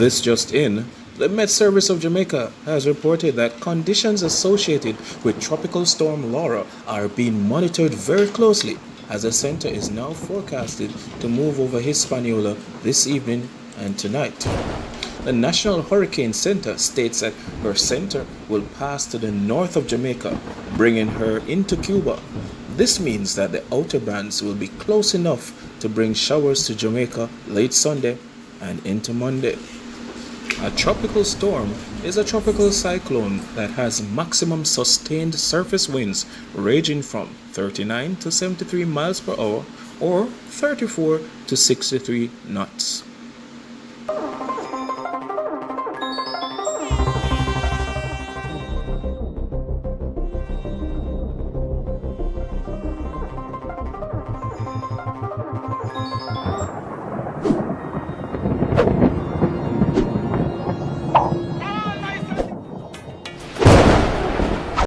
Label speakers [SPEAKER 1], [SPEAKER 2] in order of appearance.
[SPEAKER 1] This just in, the Met Service of Jamaica has reported that conditions associated with Tropical Storm Laura are being monitored very closely as the center is now forecasted to move over Hispaniola this evening and tonight. The National Hurricane Center states that her center will pass to the north of Jamaica, bringing her into Cuba. This means that the outer bands will be close enough to bring showers to Jamaica late Sunday and into Monday. A tropical storm is a tropical cyclone that has maximum sustained surface winds ranging from 39 to 73 miles per hour or 34 to 63 knots.